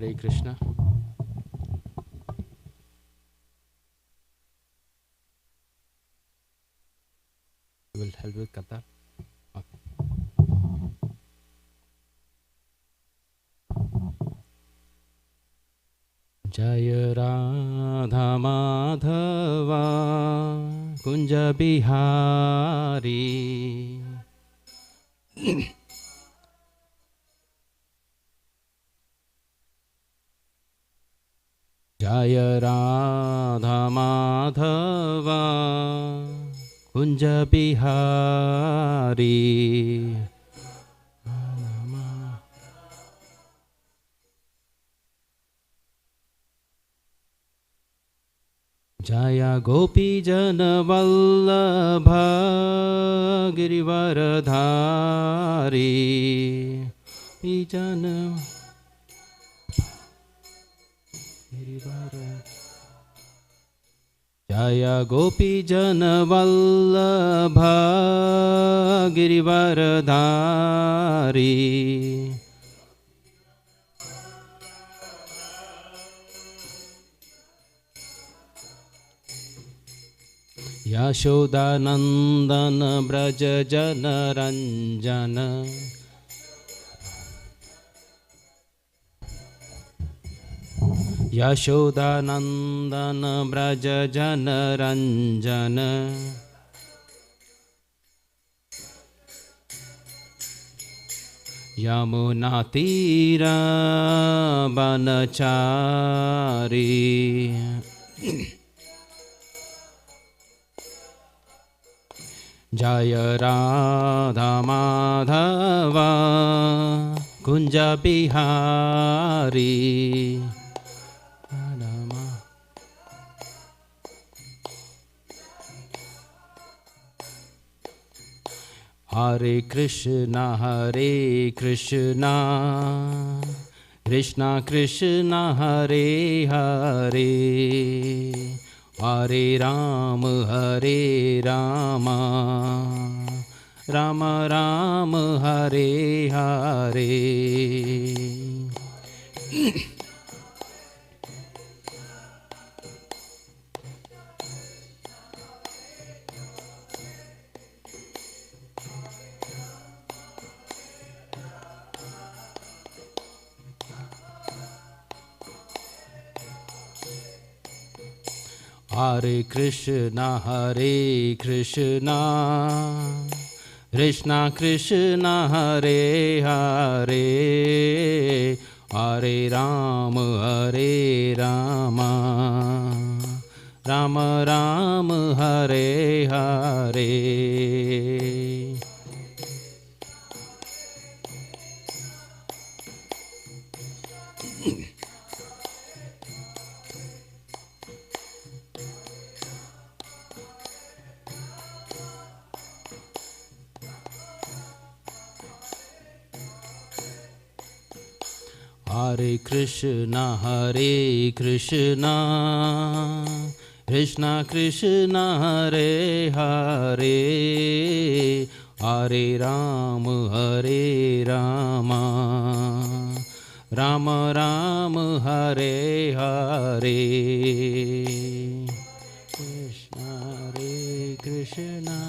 Hare Krishna. You will help with Katha. Okay. Jaya Radha Madhava Kunja Bihari Jaya Radha Madhava Kunja Bihari Jaya Gopi Jana Vallabha Girivaradhari Vijana Jaya Gopi Jana Vallabha Girivaradhari Yashoda Nandana Braja Jana Ranjana Yashoda Nandana Braja Jana Ranjana Yamuna Tira Banachari Jaya Radha Madhava Kunja Bihari Hare Krishna Krishna Krishna Hare Hare Hare Rama Rama Rama Hare Hare Hare Krishna Krishna Krishna Hare Hare Hare Rama Rama Rama Hare Hare Hare Krishna Krishna Krishna Hare Hare Hare Rama Rama Rama Hare Hare Krishna Hare Krishna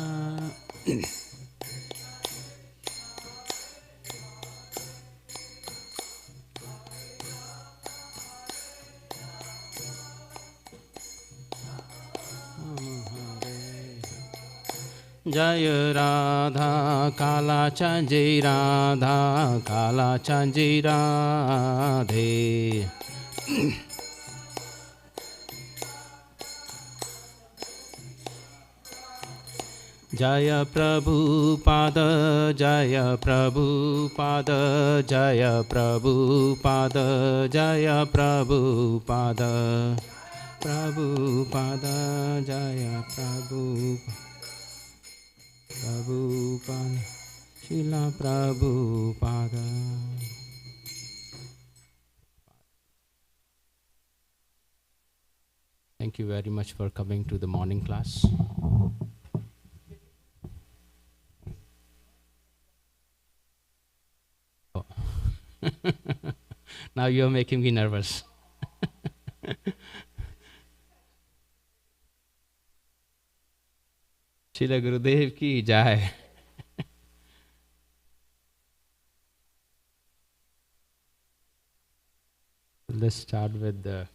Jaya Radha Kala Chanji Radha Kala Chanji Radhe Jaya Prabhupada Jaya Prabhupada Jaya Prabhupada Jaya Prabhupada Prabhupada Jaya Prabhupada Prabhupada, Srila Prabhupada. Thank you very much for coming to the morning class. Oh. Now you're making me nervous. Srila Gurudev ki jai. Let's start with the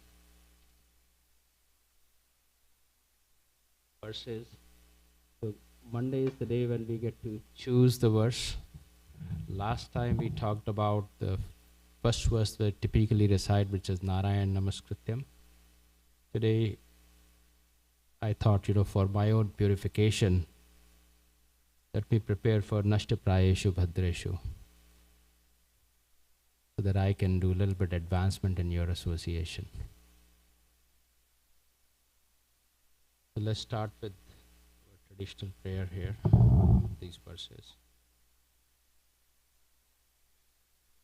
verses. So Monday is the day when we get to choose the verse. Last time we talked about the first verse we typically recite, which is Narayan Namaskrityam. Today, I thought, for my own purification, let me prepare for Nashta Prayeshu Bhadreshu, so that I can do a little bit advancement in your association. So let's start with our traditional prayer here, these verses.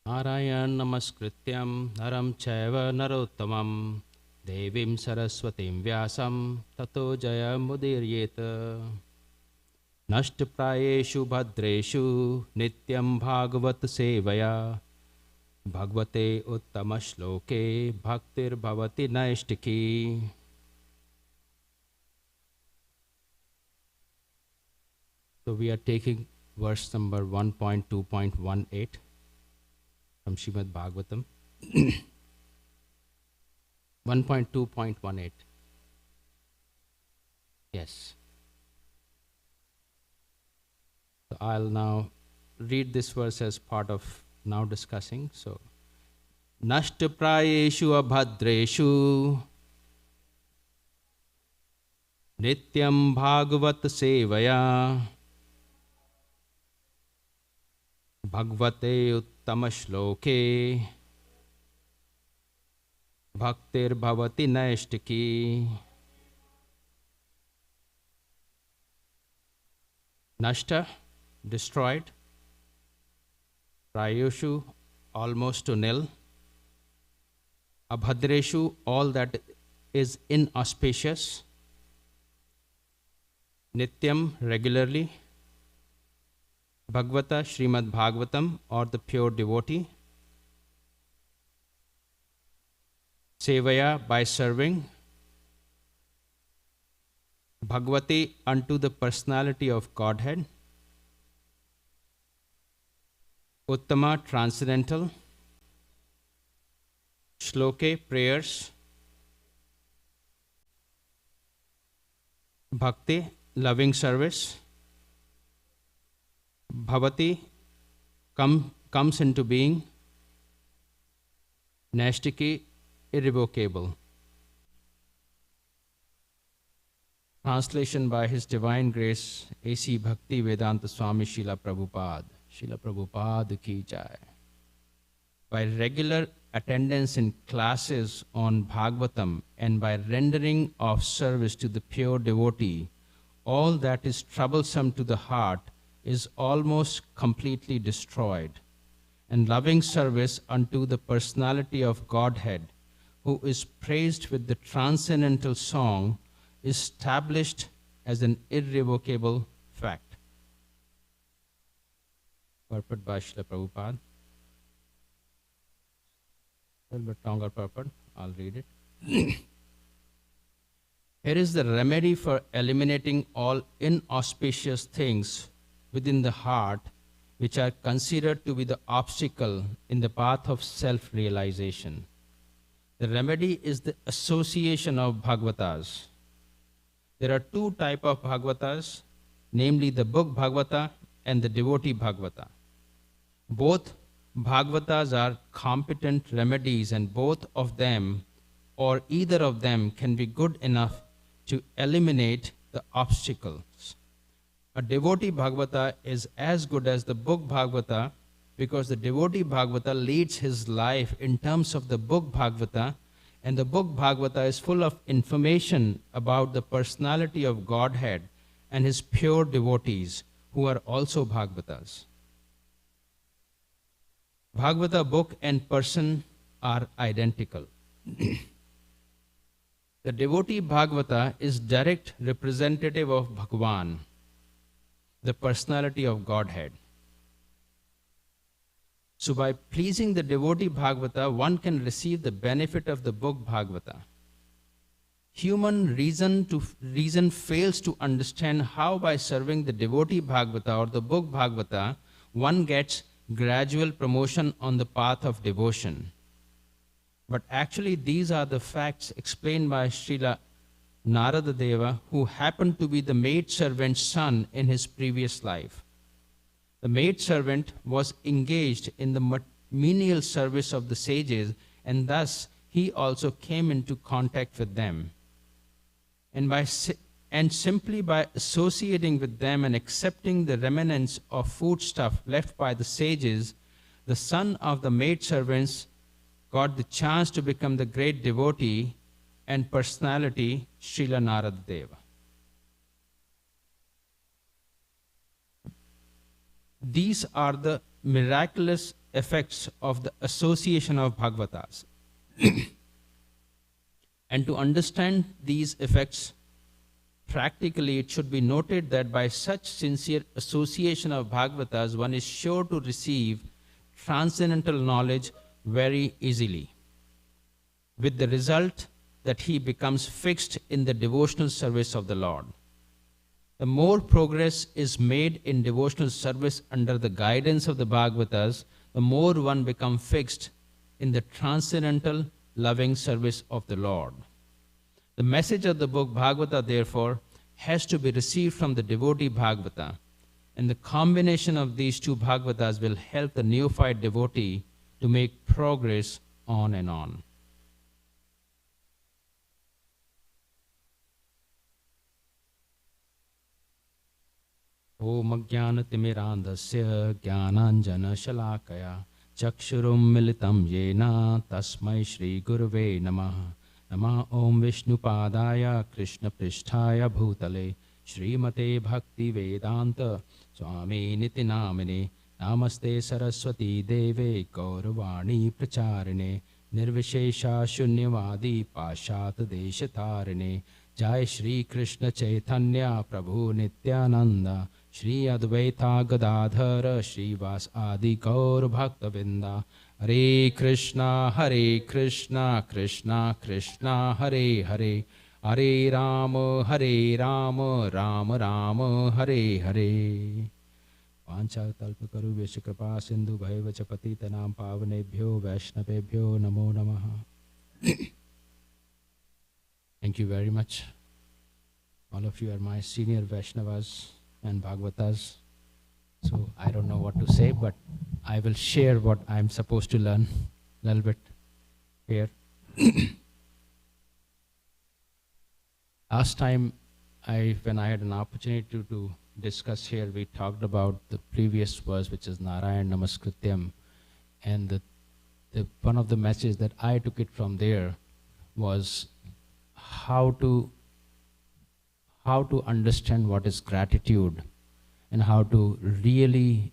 Narayan Namaskrityam Naram Chaiva Narottamam Devim Saraswatim Vyasam Tato Jaya Mudiryeta Nashta Prayeshu Bhadreshu Nityam Bhagavat Sevaya Bhagavate Uttama Bhaktir Bhavati Naishtiki. So we are taking verse number 1.2.18 from Srimad Bhagavatam. 1.2.18. Yes. So I'll now read this verse as part of now discussing. So, Nashta Prayeshu Abhadreshu Nityam Bhagavat Sevaya Bhagavate Uttama Bhaktir Bhavati Naishtiki. Nashta, destroyed. Prayeshu, almost to nil. Abhadreshu, all that is inauspicious. Nityam, regularly. Bhagavata, Srimad Bhagavatam, or the pure devotee. Sevaya, by serving. Bhagavati, unto the personality of Godhead. Uttama, transcendental. Shloke, prayers. Bhakti, loving service. Bhavati, comes into being. Naishtiki, irrevocable. Translation by His Divine Grace, A.C. Bhakti Vedanta Swami Srila Prabhupada. Srila Prabhupada ki jai. By regular attendance in classes on Bhagavatam and by rendering of service to the pure devotee, all that is troublesome to the heart is almost completely destroyed, and loving service unto the personality of Godhead, who is praised with the transcendental song, is established as an irrevocable fact. Purport by Srila Prabhupada. A little bit longer purport, I'll read it. Here is the remedy for eliminating all inauspicious things within the heart, which are considered to be the obstacle in the path of self-realization. The remedy is the association of Bhagavatas. There are two types of Bhagavatas, namely the book Bhagavata and the devotee Bhagavata. Both Bhagavatas are competent remedies, and both of them or either of them can be good enough to eliminate the obstacles. A devotee Bhagavata is as good as the book Bhagavata because the devotee Bhagavata leads his life in terms of the book Bhagavata, and the book Bhagavata is full of information about the personality of Godhead and his pure devotees who are also Bhagavatas. Bhagavata book and person are identical. The devotee Bhagavata is direct representative of Bhagavan, the personality of Godhead. So by pleasing the devotee Bhagavata, one can receive the benefit of the book Bhagavata. Human reason fails to understand how by serving the devotee Bhagavata or the book Bhagavata, one gets gradual promotion on the path of devotion. But actually these are the facts explained by Srila Narada Deva, who happened to be the maidservant's son in his previous life. The maidservant was engaged in the menial service of the sages, and thus he also came into contact with them. And simply by associating with them and accepting the remnants of foodstuff left by the sages, the son of the maidservants got the chance to become the great devotee and personality Srila Narada Deva. These are the miraculous effects of the association of Bhagavatas. And to understand these effects practically, it should be noted that by such sincere association of Bhagavatas, one is sure to receive transcendental knowledge very easily, with the result that he becomes fixed in the devotional service of the Lord. The more progress is made in devotional service under the guidance of the Bhagavatas, the more one becomes fixed in the transcendental loving service of the Lord. The message of the book Bhagavata, therefore, has to be received from the devotee Bhagavata, and the combination of these two Bhagavatas will help the neophyte devotee to make progress on and on. Om Jnanatimirandhasya Jnananjana Shalakaya Chakshurum Militam Yena Tasmai Shri Gurave Namaha. Nama Om Vishnupadaya Krishna Pristhaya Bhutale Srimate Bhakti Vedanta Swami Niti Namine Namaste Saraswati Deve Gauravani Pracharine Nirvishesha Shunyavadi Pashat Deshatarine Jai Shri Krishna Chaitanya Prabhu Nityananda Shri Advaita Gadadhara Shrivas Adi Gaur Bhakta Vinda Hare Krishna Krishna Krishna Hare Hare Hare Rama Rama Rama Hare Hare Vancha Talpakaru Vishkrapa Sindhu Bhaivacha Patitanam Pavanebhyo Vaishnavebhyo Namo Namaha. Thank you very much. All of you are my senior Vaishnavas and Bhagavatas. So I don't know what to say, but I will share what I'm supposed to learn a little bit here. Last time, when I had an opportunity to discuss here, we talked about the previous verse, which is Narayan Namaskrityam. And one of the messages that I took it from there was how to understand what is gratitude and how to really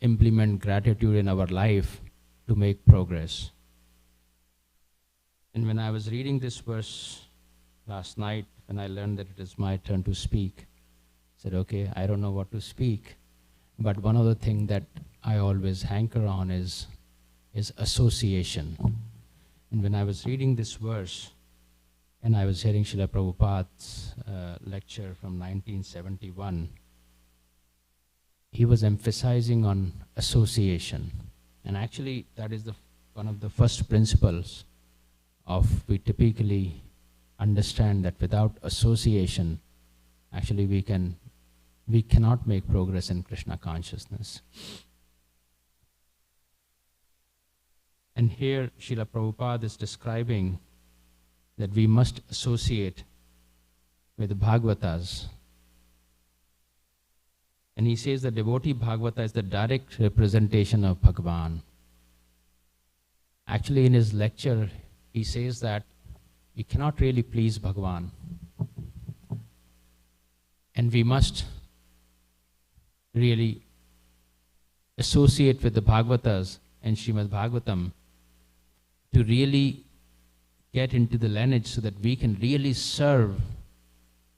implement gratitude in our life to make progress. And when I was reading this verse last night, when I learned that it is my turn to speak, I said, okay, I don't know what to speak, but one of the things that I always hanker on is association. And when I was reading this verse, and I was hearing Srila Prabhupada's lecture from 1971, he was emphasizing on association. And actually, that is one of the first principles we typically understand that without association, actually we cannot make progress in Krishna consciousness. And here Srila Prabhupada is describing that we must associate with the Bhagavatas. And he says the devotee Bhagavata is the direct representation of Bhagavan. Actually, in his lecture, he says that we cannot really please Bhagavan. And we must really associate with the Bhagavatas and Srimad Bhagavatam to really get into the lineage so that we can really serve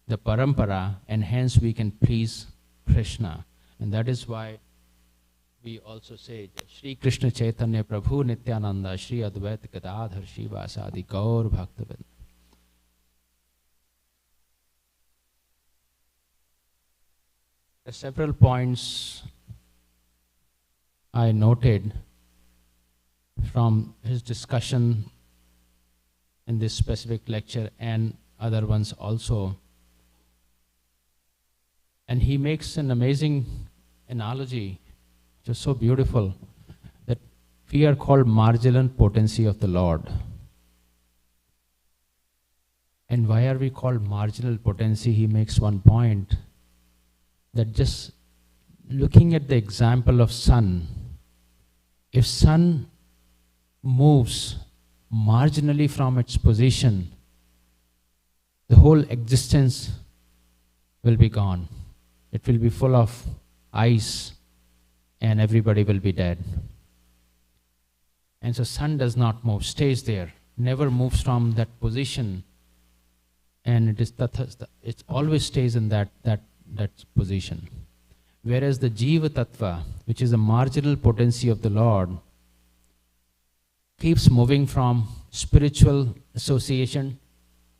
the parampara and hence we can please Krishna. And that is why we also say Shri Krishna Chaitanya Prabhu Nityananda Shri Advaita Gadadhar Shivasadi Gaur Bhaktavind. There are several points I noted from his discussion in this specific lecture and other ones also. And he makes an amazing analogy, which is so beautiful, that we are called marginal potency of the Lord. And why are we called marginal potency? He makes one point, that just looking at the example of sun, if sun moves marginally from its position, the whole existence will be gone. It will be full of ice and everybody will be dead. And so sun does not move, stays there, never moves from that position, and it always stays in that position. Whereas the Jiva Tattva, which is the marginal potency of the Lord, keeps moving from spiritual association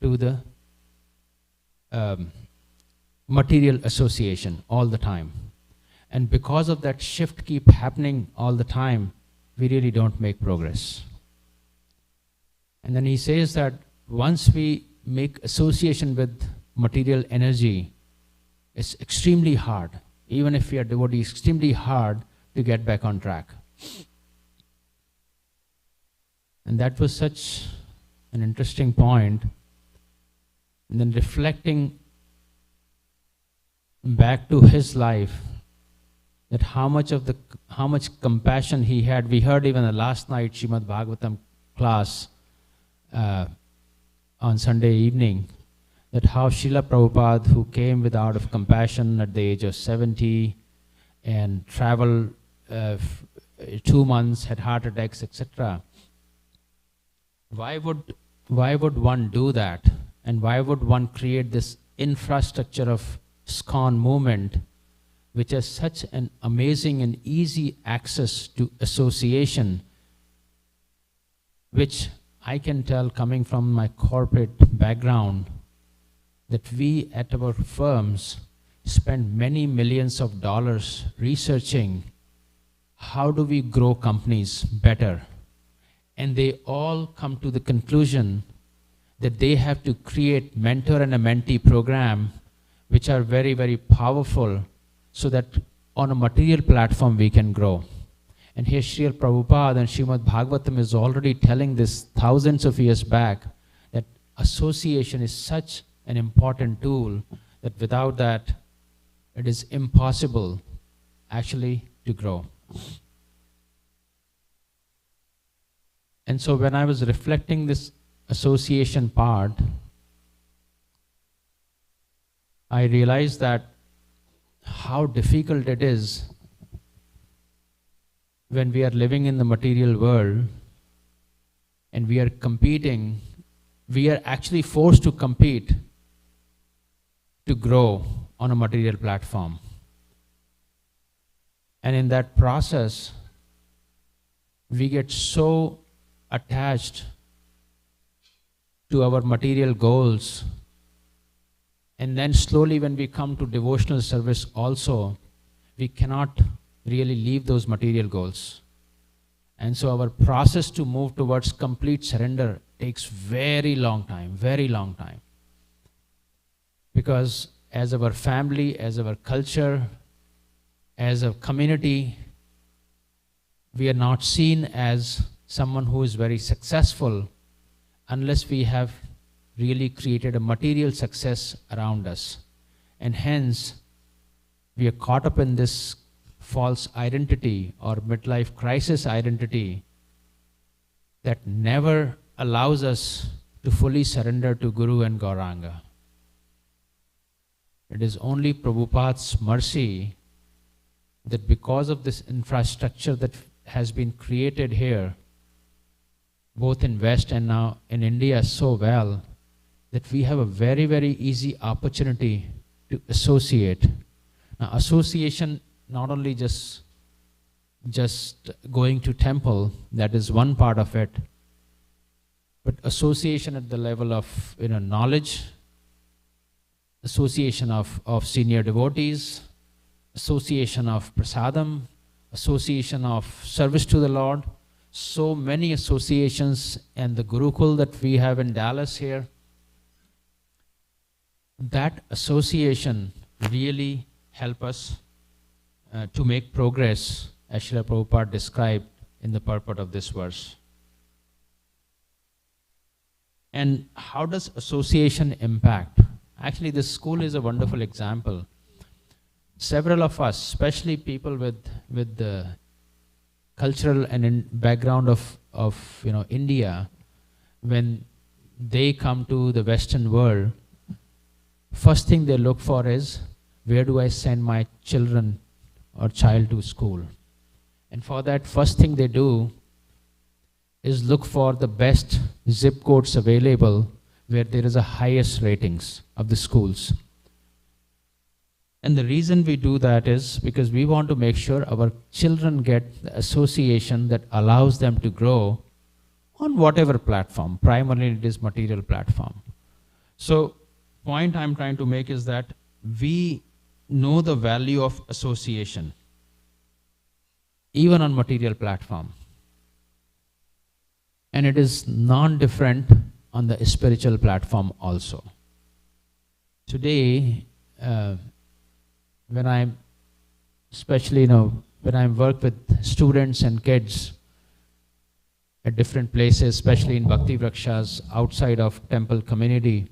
to the material association all the time. And because of that shift keep happening all the time, we really don't make progress. And then he says that once we make association with material energy, it's extremely hard, even if we are devotees, extremely hard to get back on track. And that was such an interesting point. And then reflecting back to his life, that how much compassion he had. We heard even the last night Srimad Bhagavatam class on Sunday evening, that how Srila Prabhupada, who came with out of compassion at the age of 70 and traveled 2 months, had heart attacks, etc. Why would one do that? And why would one create this infrastructure of ISKCON movement, which has such an amazing and easy access to association, which I can tell, coming from my corporate background, that we at our firms spend many millions of dollars researching how do we grow companies better. And they all come to the conclusion that they have to create mentor and a mentee program, which are very, very powerful, so that on a material platform we can grow. And here Srila Prabhupada and Srimad Bhagavatam is already telling this thousands of years back, that association is such an important tool that without that it is impossible actually to grow. And so when I was reflecting this association part, I realized that how difficult it is when we are living in the material world and we are competing. We are actually forced to compete to grow on a material platform. And in that process, we get so attached to our material goals. And then slowly when we come to devotional service also, we cannot really leave those material goals. And so our process to move towards complete surrender takes very long time, very long time. Because as our family, as our culture, as a community, we are not seen as someone who is very successful unless we have really created a material success around us. And hence, we are caught up in this false identity or midlife crisis identity that never allows us to fully surrender to Guru and Gauranga. It is only Prabhupada's mercy that because of this infrastructure that has been created here, both in West and now in India so well, that we have a very, very easy opportunity to associate. Now, association not only just just going to temple, that is one part of it. But association at the level of knowledge, association of senior devotees, association of prasadam, association of service to the Lord, so many associations, and the Gurukul that we have in Dallas here, that association really help us to make progress, as Srila Prabhupada described in the purport of this verse. And how does association impact? Actually, this school is a wonderful example. Several of us, especially people with the cultural and background of India, when they come to the Western world, first thing they look for is, where do I send my children or child to school? And for that, first thing they do is look for the best zip codes available where there is a highest ratings of the schools. And the reason we do that is because we want to make sure our children get the association that allows them to grow on whatever platform. Primarily it is material platform. So point I'm trying to make is that we know the value of association, even on material platform. And it is non-different on the spiritual platform also. Today, when I'm, especially when I work with students and kids at different places, especially in Bhakti Vrakshas outside of temple community,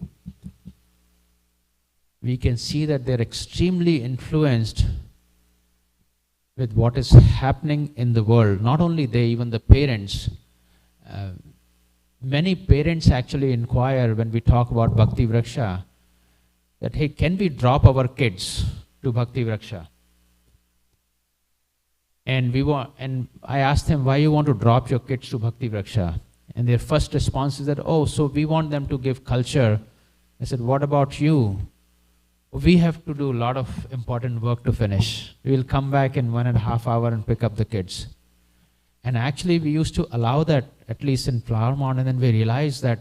we can see that they're extremely influenced with what is happening in the world. Not only they, even the parents. Many parents actually inquire when we talk about Bhakti Vraksha that, hey, can we drop our kids to Bhakti Vraksha? And I asked them, why you want to drop your kids to Bhakti Vraksha? And their first response is that, oh, so we want them to give culture. I said, what about you? We have to do a lot of important work to finish. We will come back in 1.5 hours and pick up the kids. And actually we used to allow that, at least in Flower Mound, and then we realized that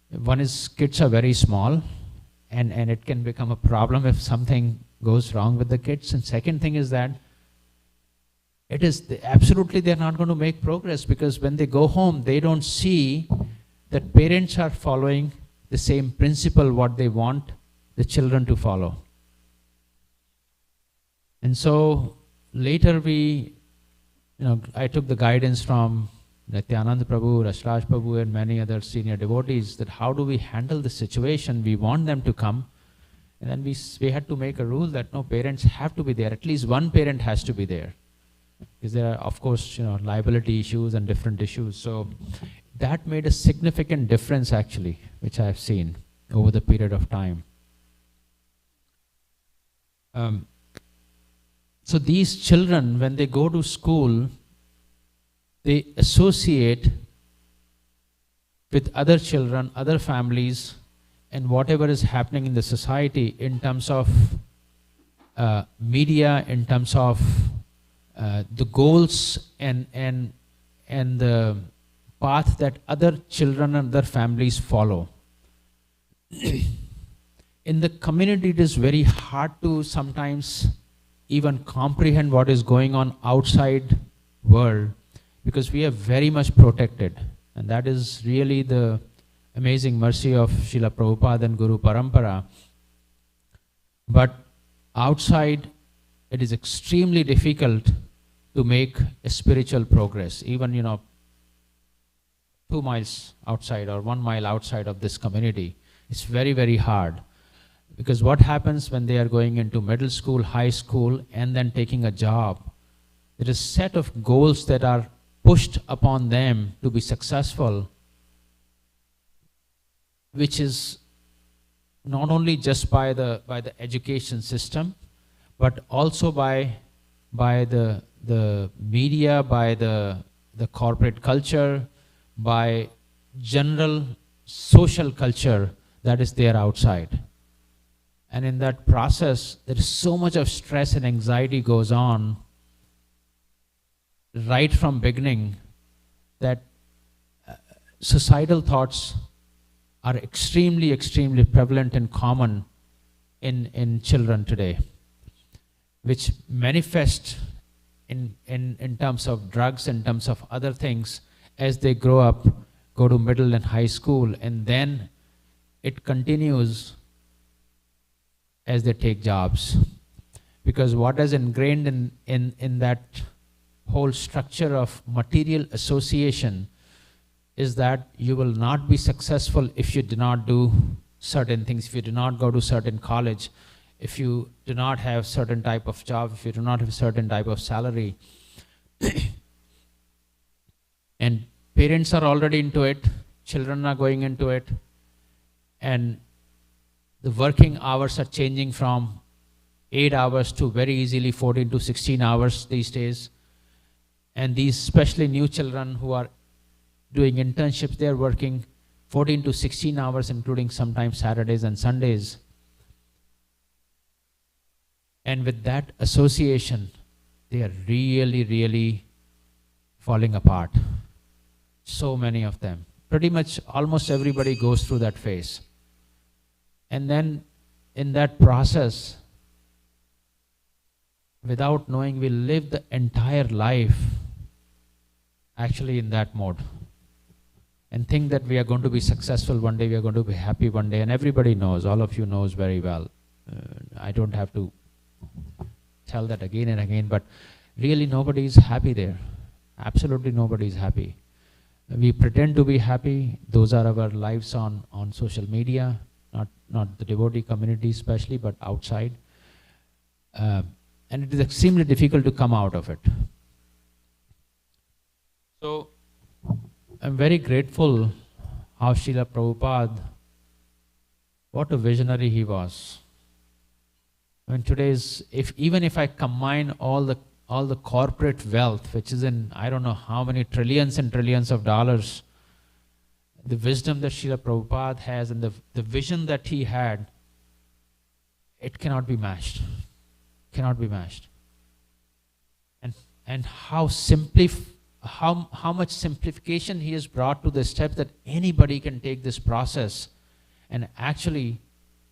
one is kids are very small and it can become a problem if something goes wrong with the kids. And second thing is that it is absolutely they're not going to make progress, because when they go home, they don't see that parents are following the same principle what they want the children to follow. And so later I took the guidance from Nityananda Prabhu, Rashraj Prabhu, and many other senior devotees that how do we handle the situation? We want them to come. And then we had to make a rule that no, parents have to be there. At least one parent has to be there. Because there are, of course, liability issues and different issues. So that made a significant difference actually, which I have seen over the period of time. So these children, when they go to school, they associate with other children, other families, and whatever is happening in the society in terms of media, in terms of the goals and the path that other children and other families follow. In the community, it is very hard to sometimes even comprehend what is going on outside world, because we are very much protected. And that is really the amazing mercy of Srila Prabhupada and Guru Parampara. But outside, it is extremely difficult to make a spiritual progress. Even, 2 miles outside or 1 mile outside of this community, it's very, very hard. Because what happens when they are going into middle school, high school, and then taking a job, there is a set of goals that are pushed upon them to be successful, which is not only just by the education system, but also by the media, by the corporate culture, by general social culture that is there outside. And in that process, there is so much of stress and anxiety goes on right from beginning that societal thoughts are extremely, extremely prevalent and common in children today, which manifest in terms of drugs, in terms of other things, as they grow up, go to middle and high school, and then it continues as they take jobs. Because what is ingrained in that whole structure of material association is that you will not be successful if you do not do certain things, if you do not go to certain college, if you do not have certain type of job, if you do not have certain type of salary. And parents are already into it, children are going into it, and the working hours are changing from 8 hours to very easily 14 to 16 hours these days. And these especially new children who are doing internships, they're working 14 to 16 hours, including sometimes Saturdays and Sundays. And with that association, they are really, really falling apart. So many of them. Pretty much almost everybody goes through that phase. And then in that process, without knowing, we live the entire life actually in that mode. And think that we are going to be successful one day, we are going to be happy one day. And everybody knows, all of you knows very well. I don't have to tell that again and again, but really nobody is happy there. Absolutely nobody is happy. We pretend to be happy. Those are our lives on social media, not the devotee community especially, but outside. And it is extremely difficult to come out of it. So I'm very grateful how Srila Prabhupada, what a visionary he was. I mean, even if I combine all the corporate wealth, which is in I don't know how many trillions and trillions of dollars, the wisdom that Srila Prabhupada has and the vision that he had, it cannot be matched. Cannot be matched. And how much simplification he has brought to the step that anybody can take this process and actually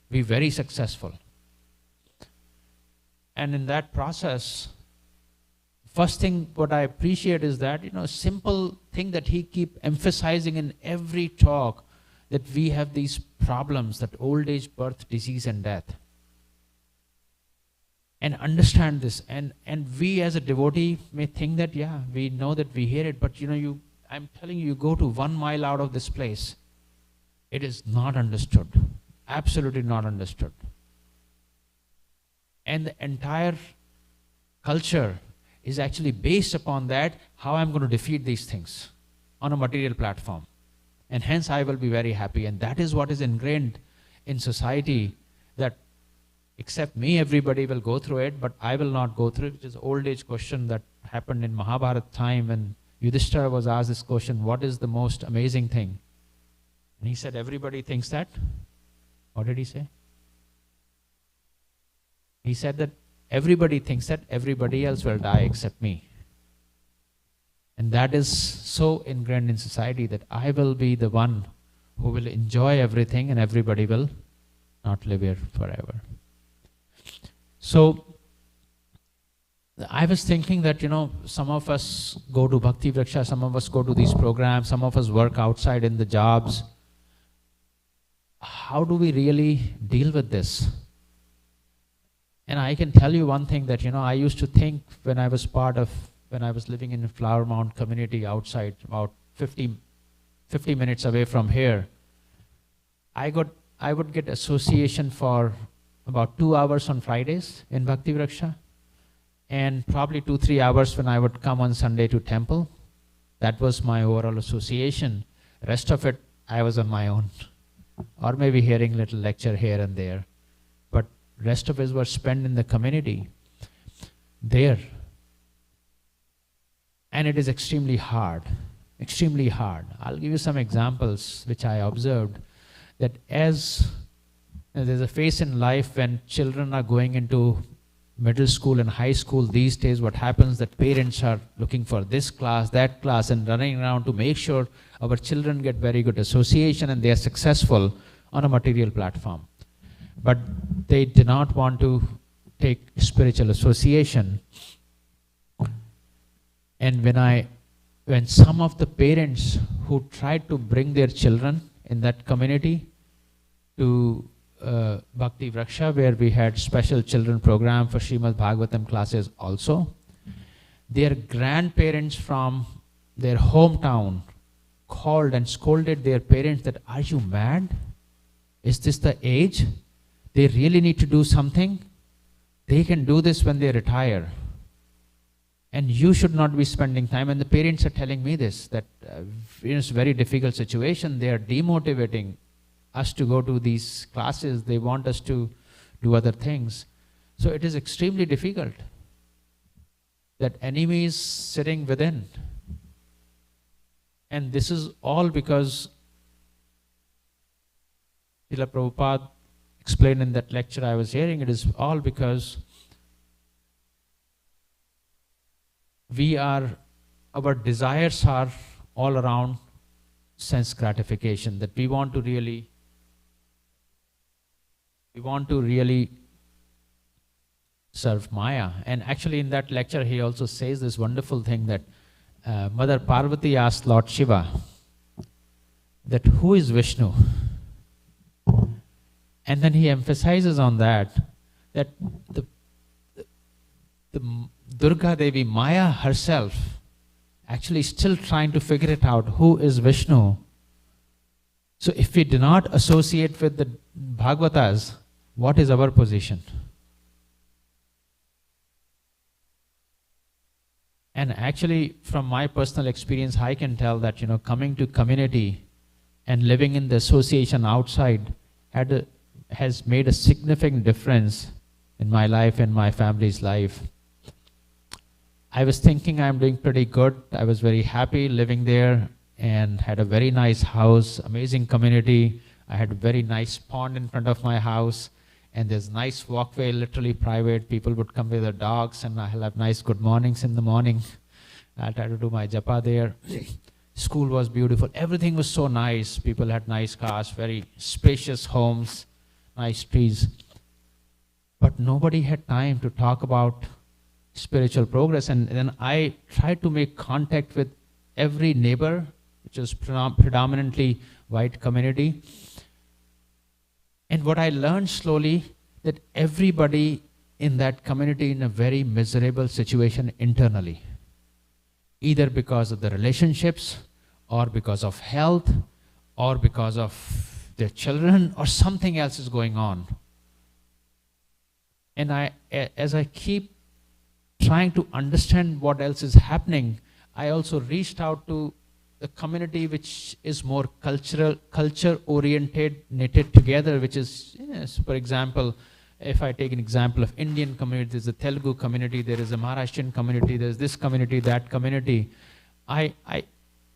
be very successful. And in that process, first thing what I appreciate is that, simple thing that he keep emphasizing in every talk, that we have these problems, that old age, birth, disease and death. And understand this. And we as a devotee may think that, yeah, we know that we hear it, but I'm telling you, you go to 1 mile out of this place, it is not understood. Absolutely not understood. And the entire culture is actually based upon that, how I'm going to defeat these things on a material platform. And hence I will be very happy. And that is what is ingrained in society, that except me, everybody will go through it, but I will not go through it, which is old age question that happened in Mahabharata time when Yudhishthira was asked this question, what is the most amazing thing? And he said, everybody thinks that. What did he say? He said that everybody thinks that everybody else will die except me. And that is so ingrained in society that I will be the one who will enjoy everything and everybody will not live here forever. So I was thinking that, some of us go to Bhakti Vriksha, some of us go to these programs, some of us work outside in the jobs. How do we really deal with this? And I can tell you one thing that, I used to think when I was living in a Flower Mound community outside, about 50 minutes away from here, I would get association for about 2 hours on Fridays in Bhakti Vriksha, and probably 2-3 hours when I would come on Sunday to temple. That was my overall association. Rest of it, I was on my own, or maybe hearing little lecture here and there. But rest of it was spent in the community there. And it is extremely hard, extremely hard. I'll give you some examples which I observed, that as there's a phase in life when children are going into middle school and high school these days, what happens that parents are looking for this class, that class, and running around to make sure our children get very good association and they are successful on a material platform. But they do not want to take spiritual association. And when some of the parents who tried to bring their children in that community to Bhakti Vraksha, where we had special children program for Srimad Bhagavatam classes also, their grandparents from their hometown called and scolded their parents that, are you mad? Is this the age? They really need to do something. They can do this when they retire. And you should not be spending time. And the parents are telling me this, that it's a very difficult situation. They are demotivating us to go to these classes. They want us to do other things. So it is extremely difficult. That enemy is sitting within. And this is all because Srila Prabhupada explained in that lecture I was hearing, it is all because our desires are all around sense gratification, that we want to really serve Maya. And actually in that lecture he also says this wonderful thing that Mother Parvati asked Lord Shiva that who is Vishnu? And then he emphasizes on that the Durga Devi, Maya herself, actually still trying to figure it out, who is Vishnu. So if we do not associate with the Bhagavatas, what is our position? And actually, from my personal experience, I can tell that, coming to community and living in the association outside has made a significant difference in my life and my family's life. I was thinking I'm doing pretty good. I was very happy living there and had a very nice house, amazing community. I had a very nice pond in front of my house, and there's nice walkway, literally private. People would come with their dogs, and I'll have nice good mornings in the morning. I'll try to do my japa there. School was beautiful. Everything was so nice. People had nice cars, very spacious homes, nice trees. But nobody had time to talk about spiritual progress. And then I tried to make contact with every neighbor, which was predominantly white community. And what I learned slowly, that everybody in that community in a very miserable situation internally, either because of the relationships, or because of health, or because of their children, or something else is going on. And as I keep trying to understand what else is happening, I also reached out to the community which is more culture-oriented, knitted together, which is, for example, if I take an example of Indian community, there's a Telugu community, there is a Maharashtrian community, there's this community, that community. I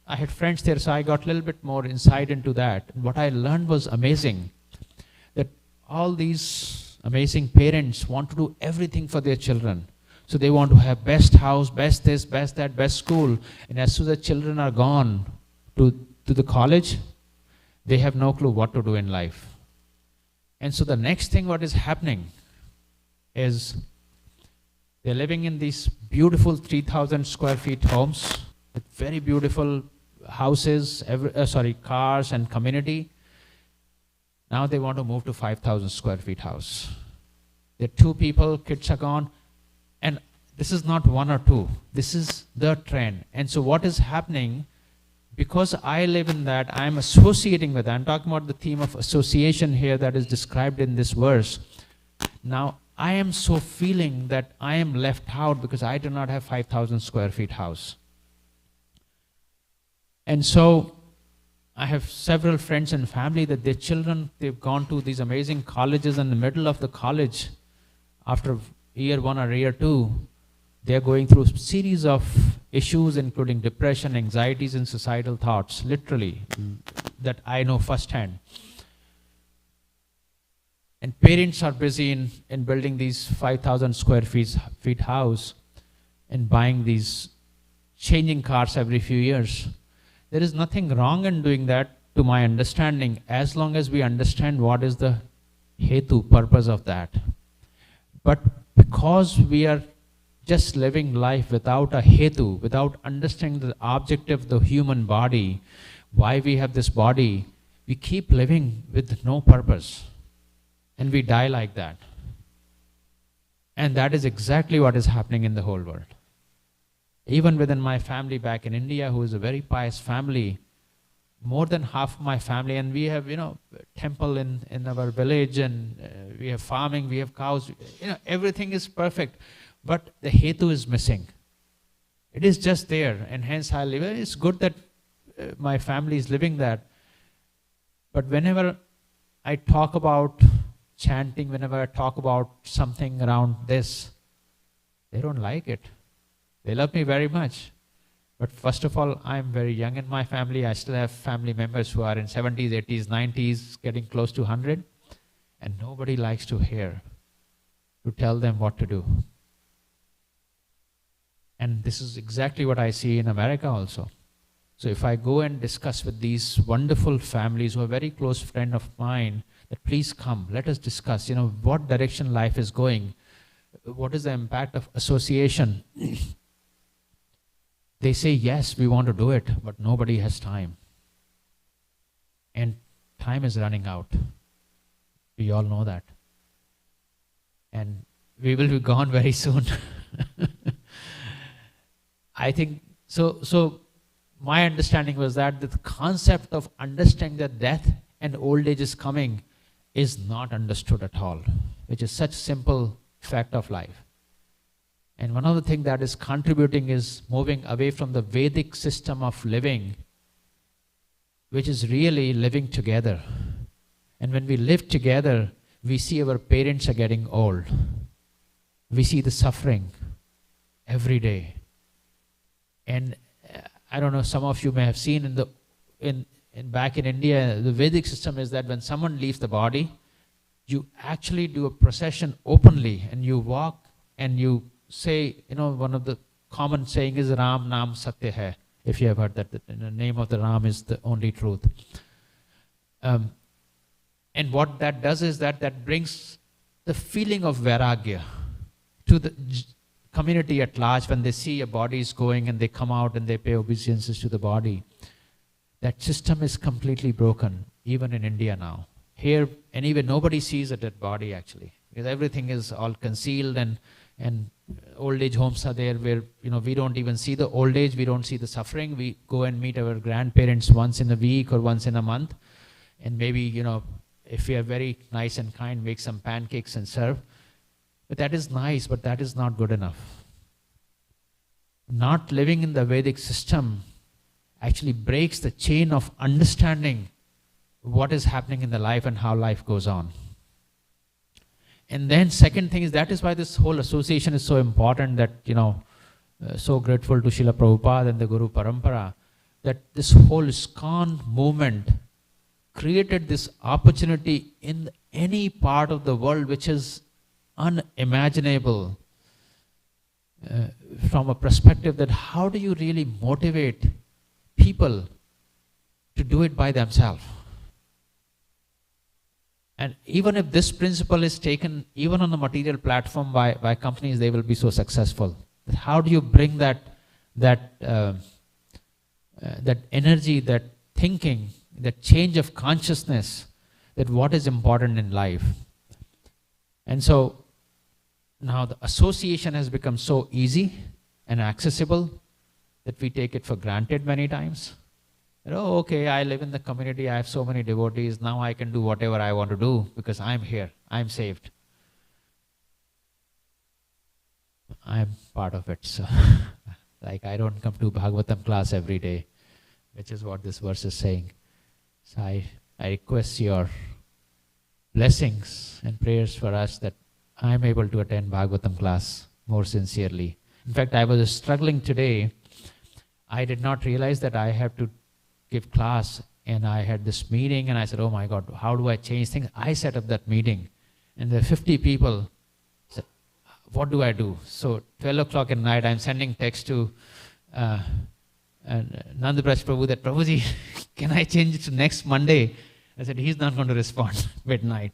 had friends there, so I got a little bit more insight into that. And what I learned was amazing, that all these amazing parents want to do everything for their children. So they want to have best house, best this, best that, best school. And as soon as the children are gone to the college, they have no clue what to do in life. And so the next thing what is happening is they're living in these beautiful 3,000 square feet homes with very beautiful houses, cars and community. Now they want to move to 5,000 square feet house. There are 2 people, kids are gone. And this is not 1 or 2. This is the trend. And so what is happening, because I live in that, I'm associating with that. I'm talking about the theme of association here that is described in this verse. Now, I am so feeling that I am left out because I do not have 5,000 square feet house. And so I have several friends and family that their children, they've gone to these amazing colleges, and in the middle of the college, after year 1 or year 2, they are going through a series of issues, including depression, anxieties, and suicidal thoughts, literally, that I know firsthand. and parents are busy in building these 5,000 square feet house and buying these, changing cars every few years. There is nothing wrong in doing that, to my understanding, as long as we understand what is the hetu, purpose of that. But because we are just living life without a hetu, without understanding the objective of the human body, why we have this body, we keep living with no purpose. And we die like that. And that is exactly what is happening in the whole world. Even within my family back in India, who is a very pious family, more than half of my family, and we have, temple in our village, and we have farming, we have cows, everything is perfect. But the hetu is missing. It is just there, and hence I live. It's good that my family is living that. But whenever I talk about chanting, whenever I talk about something around this, they don't like it. They love me very much. But first of all, I'm very young in my family. I still have family members who are in 70s, 80s, 90s, getting close to 100. And nobody likes to hear, to tell them what to do. And this is exactly what I see in America also. So if I go and discuss with these wonderful families who are very close friend of mine, that please come, let us discuss, what direction life is going. What is the impact of association? They say, yes, we want to do it, but nobody has time. And time is running out. We all know that. And we will be gone very soon. I think, so my understanding was that the concept of understanding that death and old age is coming is not understood at all, which is such simple fact of life. And one of the things that is contributing is moving away from the Vedic system of living, which is really living together. And when we live together, we see our parents are getting old. We see the suffering every day. And I don't know, some of you may have seen back in India, the Vedic system is that when someone leaves the body, you actually do a procession openly, and you walk and you say, one of the common saying is Ram Naam Satya Hai. If you have heard that, the name of the Ram is the only truth. And what that does is that brings the feeling of vairagya to the community at large. When they see a body is going and they come out and they pay obeisances to the body, that system is completely broken, even in India now. Here, anyway, nobody sees a dead body actually, because everything is all concealed, and old age homes are there where, we don't even see the old age, we don't see the suffering. We go and meet our grandparents once in a week or once in a month, and maybe, if we are very nice and kind, make some pancakes and serve. But that is nice, but that is not good enough. Not living in the Vedic system actually breaks the chain of understanding what is happening in the life and how life goes on. And then second thing is, that is why this whole association is so important, that, so grateful to Srila Prabhupada and the Guru Parampara, that this whole ISKCON movement created this opportunity in any part of the world which is unimaginable, from a perspective that how do you really motivate people to do it by themselves? And even if this principle is taken even on the material platform by companies, they will be so successful. But how do you bring that energy, that thinking, that change of consciousness, that what is important in life? And so now the association has become so easy and accessible that we take it for granted many times. Oh, okay, I live in the community, I have so many devotees, now I can do whatever I want to do because I'm here, I'm saved. I'm part of it, so like I don't come to Bhagavatam class every day, which is what this verse is saying. So I request your blessings and prayers for us that I'm able to attend Bhagavatam class more sincerely. In fact, I was struggling today. I did not realize that I have to give class, and I had this meeting, and I said, oh my God, how do I change things? I set up that meeting, And there are 50 people. So what do I do? So 12 o'clock at night, I'm sending text to Nandabraj Prabhu that, Prabhuji, can I change it to next Monday? I said, he's not going to respond midnight.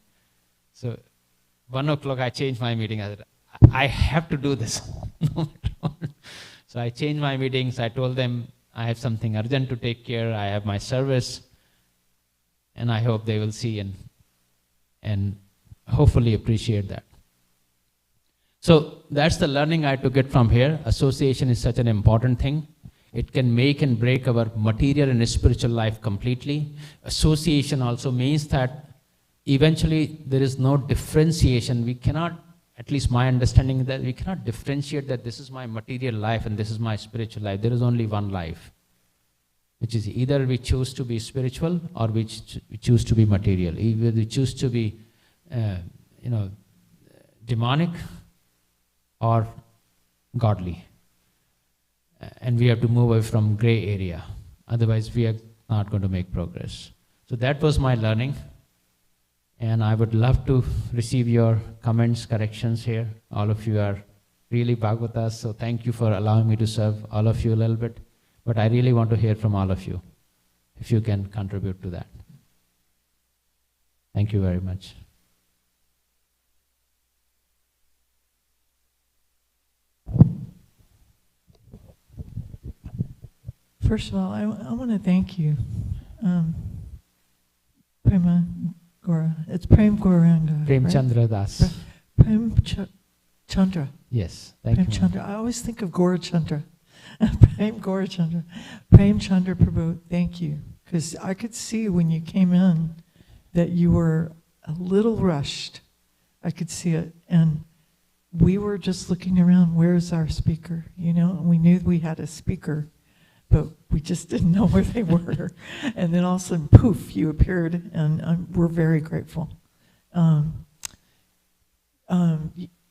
So 1 o'clock, I changed my meeting. I said, I have to do this. No matter what. So I changed my meetings. I told them I have something urgent to take care. I have my service. And I hope they will see and hopefully appreciate that. So that's the learning I took it from here. Association is such an important thing. It can make and break our material and spiritual life completely. Association also means that eventually there is no differentiation. We cannot, at least my understanding is that we cannot differentiate that this is my material life and this is my spiritual life. There is only one life, which is either we choose to be spiritual or we choose to be material. Either we choose to be, demonic or godly. And we have to move away from gray area. Otherwise, we are not going to make progress. So that was my learning. And I would love to receive your comments, corrections here. All of you are really Bhagavatas, so thank you for allowing me to serve all of you a little bit. But I really want to hear from all of you, if you can contribute to that. Thank you very much. First of all, I want to thank you, Prema Gora. It's Prem Goranga. Prem right? Chandra Das. Prem Chandra. Yes, thank Prem you. Chandra. I always think of Gora Chandra. Prem Gora Chandra. Prem Chandra Prabhu, thank you. Because I could see when you came in that you were a little rushed. I could see it. And we were just looking around, where's our speaker? And we knew we had a speaker, but we just didn't know where they were. And then all of a sudden, poof, you appeared, and we're very grateful.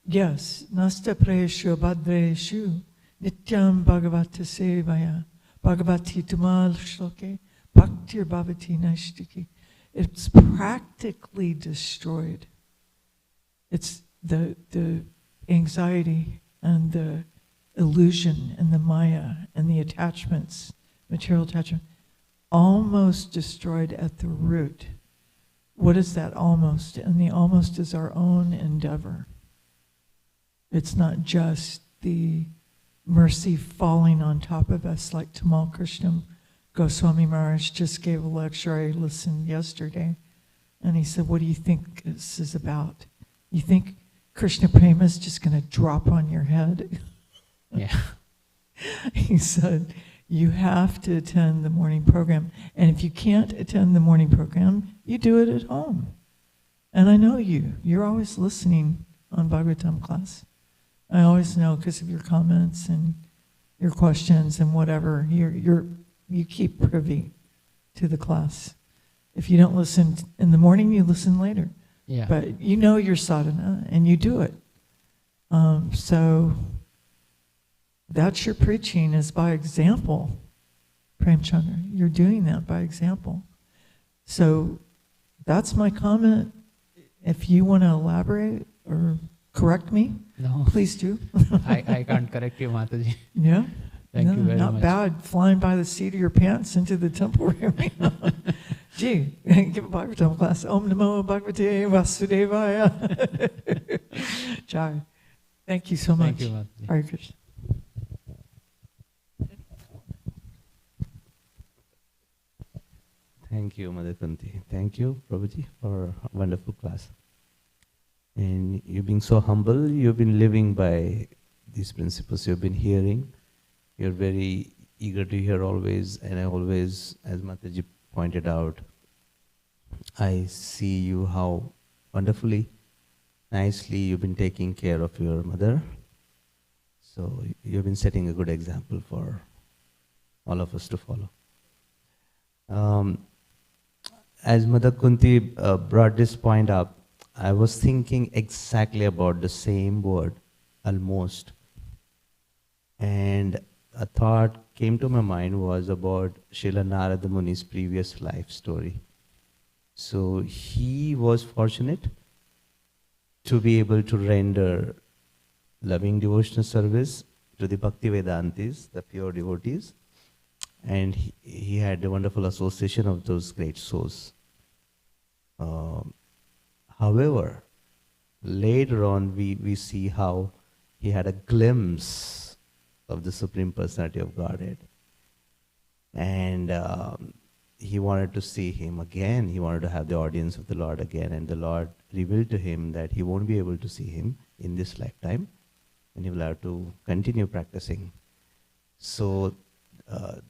Yes, Nasta Preshu Bhadreshu Nityam Bhagavata Sevaya Bhagavati Tumal Shloke Bhaktir Bhavati Naishtiki. It's practically destroyed. It's the anxiety and the illusion and the maya and the attachments, material attachment, almost destroyed at the root. What is that almost? And the almost is our own endeavor. It's not just the mercy falling on top of us like Tamal Krishnam Goswami Maharaj just gave a lecture. I listened yesterday, and he said, what do you think this is about? You think Krishna Prema is just going to drop on your head? Yeah. He said, you have to attend the morning program. And if you can't attend the morning program, you do it at home. And I know you're always listening on Bhagavatam class. I always know because of your comments and your questions and whatever. You keep privy to the class. If you don't listen in the morning, you listen later. Yeah. But you know your sadhana and you do it. So that's your preaching, is by example, Prem Chandra. You're doing that by example. So that's my comment. If you want to elaborate or correct me, No, please do. I can't correct you, Mataji. Yeah? Thank you very not much. bad, flying by the seat of your pants into the temple room. Gee, give a Bhagavatam class. Om Namo Bhagavate Vasudevaya. Jai. Thank you so much. Thank you, Mataji. Hare Krishna. Thank you, Mother Kunti. Thank you, Prabhuji, for a wonderful class. And you being so humble, you've been living by these principles you've been hearing. You're very eager to hear always, and I always, as Mataji pointed out, I see you how wonderfully, nicely you've been taking care of your mother. So you've been setting a good example for all of us to follow. As Mother Kunti brought this point up, I was thinking exactly about the same word, almost. And a thought came to my mind was about Srila Narada Muni's previous life story. So he was fortunate to be able to render loving devotional service to the Bhakti Vedantis, the pure devotees. And he had a wonderful association of those great souls. However, later on we see how he had a glimpse of the Supreme Personality of Godhead. And he wanted to see him again. He wanted to have the audience of the Lord again. And the Lord revealed to him that he won't be able to see him in this lifetime. And he will have to continue practicing. So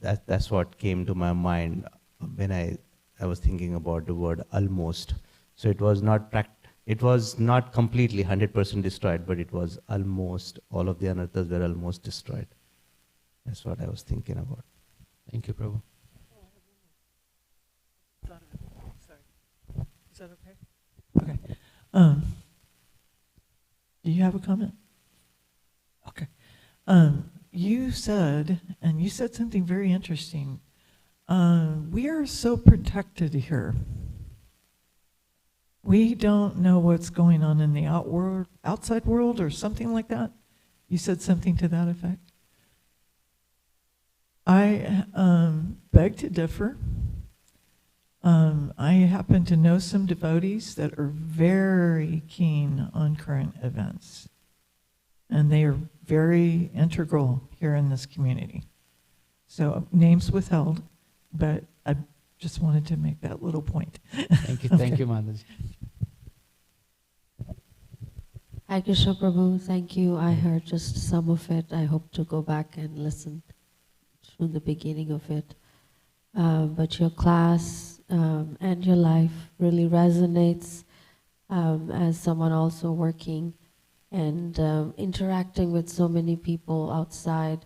that's what came to my mind when I was thinking about the word almost. So it was not completely 100% destroyed, but it was almost, all of the anarthas were almost destroyed. That's what I was thinking about. Thank you, Prabhu. Sorry. Is that okay? Okay. Do you have a comment? Okay. You said something very interesting. We are so protected here. We don't know what's going on in the outside world or something like that. You said something to that effect. I beg to differ. I happen to know some devotees that are very keen on current events. And they are very integral here in this community. So names withheld, but I just wanted to make that little point. Thank you, thank you, Mataji. Hare Krishna Prabhu, thank you. I heard just some of it. I hope to go back and listen through the beginning of it. But your class and your life really resonates as someone also working and interacting with so many people outside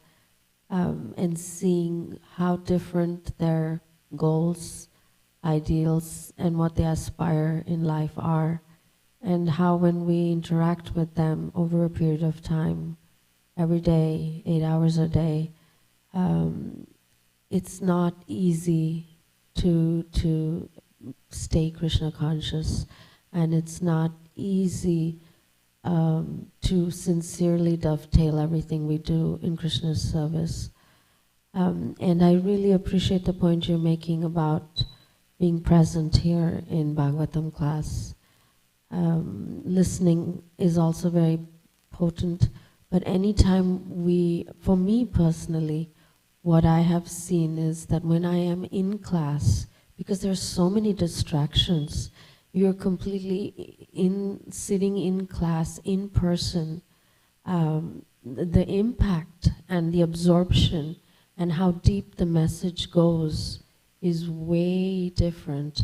and seeing how different their goals, ideals, and what they aspire in life are, and how when we interact with them over a period of time, every day, 8 hours a day, it's not easy to stay Krishna conscious, and it's not easy to sincerely dovetail everything we do in Krishna's service. And I really appreciate the point you're making about being present here in Bhagavatam class. Listening is also very potent, but anytime for me personally, what I have seen is that when I am in class, because there's so many distractions, you're completely sitting in class, in person, the impact and the absorption and how deep the message goes is way different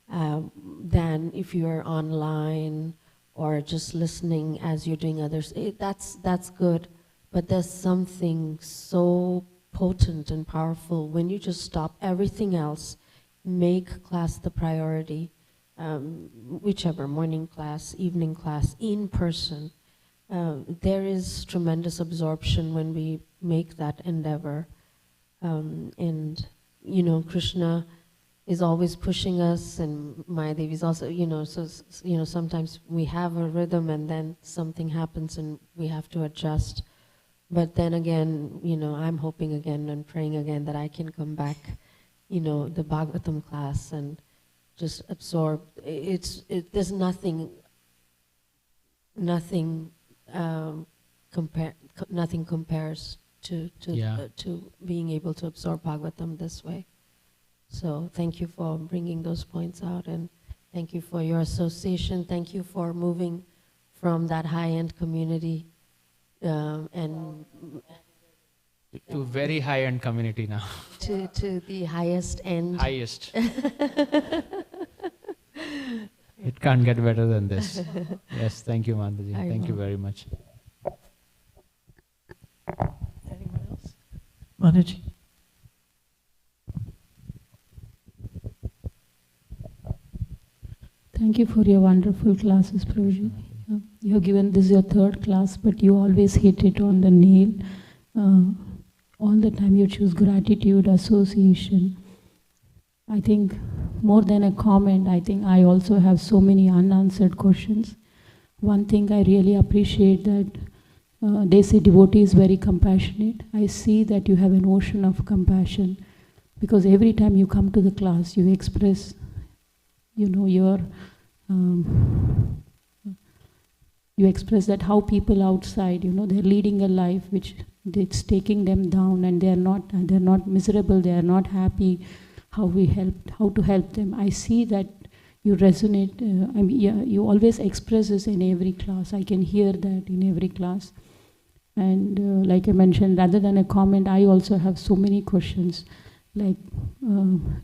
than if you're online or just listening as you're doing others. That's good, but there's something so potent and powerful when you just stop everything else, make class the priority, whichever, morning class, evening class, in person. There is tremendous absorption when we make that endeavor. And, you know, Krishna is always pushing us, and Mahadevi is also, so sometimes we have a rhythm and then something happens and we have to adjust. But then again, I'm hoping again and praying again that I can come back, the Bhagavatam class and just absorb. There's nothing compares to being able to absorb Bhagavatam this way. So thank you for bringing those points out, and thank you for your association. Thank you for moving from that high-end community and to very high-end community now. to the highest end. Highest. It can't get better than this. Yes, thank you, Mataji. Thank you very much. Anyone else? Mataji. Thank you for your wonderful classes, Prabhuji. You have given this your third class, but you always hit it on the nail. All the time you choose gratitude, association. I think more than a comment, I think I also have so many unanswered questions. one thing I really appreciate that they say devotee is very compassionate. I see that you have an ocean of compassion, because every time you come to the class, you express, your you express that how people outside, they're leading a life which it's taking them down, and they're not miserable, they are not happy. How to help them. I see that you resonate. You always express this in every class. I can hear that in every class. And like I mentioned, rather than a comment, I also have so many questions. Like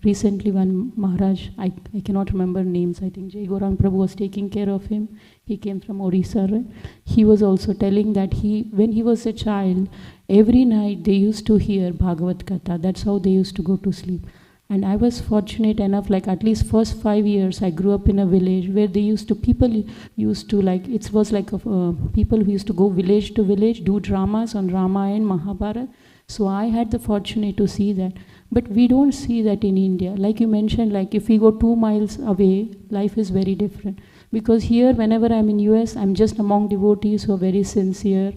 recently when Maharaj, I cannot remember names, I think Jai Gaurang Prabhu was taking care of him. He came from Orissa, right? He was also telling that when he was a child, every night they used to hear Bhagavad Gita. That's how they used to go to sleep. And I was fortunate enough, like at least first 5 years, I grew up in a village where people used to like, it was like people who used to go village to village, do dramas on Ramayana, Mahabharata. So I had the fortune to see that. But we don't see that in India. Like you mentioned, like if we go 2 miles away, life is very different. Because here, whenever I'm in US, I'm just among devotees who are very sincere.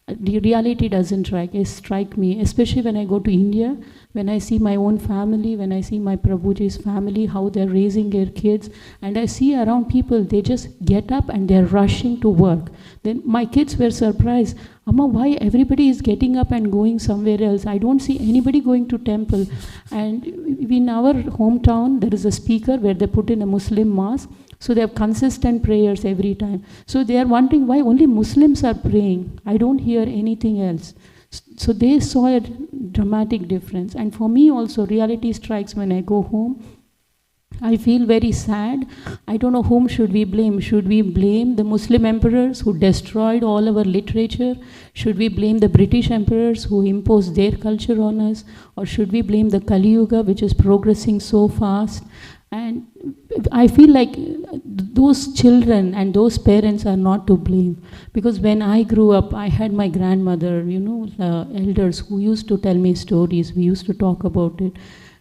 The reality doesn't strike me, especially when I go to India, when I see my own family, when I see my Prabhuji's family, how they're raising their kids, and I see around people, they just get up and they're rushing to work. Then my kids were surprised, Amma, why everybody is getting up and going somewhere else? I don't see anybody going to temple. And in our hometown, there is a speaker where they put in a Muslim mosque. So they have consistent prayers every time. So they are wondering why only Muslims are praying. I don't hear anything else. So they saw a dramatic difference. And for me also, reality strikes when I go home. I feel very sad. I don't know whom should we blame. Should we blame the Muslim emperors who destroyed all our literature? Should we blame the British emperors who imposed their culture on us? Or should we blame the Kali Yuga, which is progressing so fast? And I feel like those children and those parents are not to blame. Because when I grew up, I had my grandmother, elders who used to tell me stories. We used to talk about it.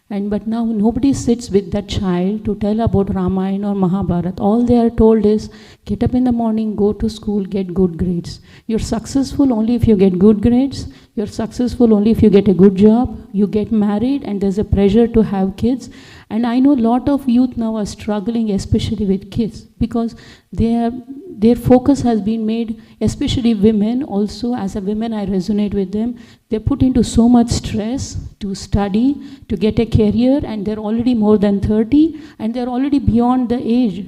But now nobody sits with that child to tell about Ramayana or Mahabharata. All they are told is, get up in the morning, go to school, get good grades. You're successful only if you get good grades. You're successful only if you get a good job. You get married and there's a pressure to have kids. And I know a lot of youth now are struggling, especially with kids, because their focus has been made, especially women also. As a woman, I resonate with them. They're put into so much stress to study, to get a career, and they're already more than 30, and they're already beyond the age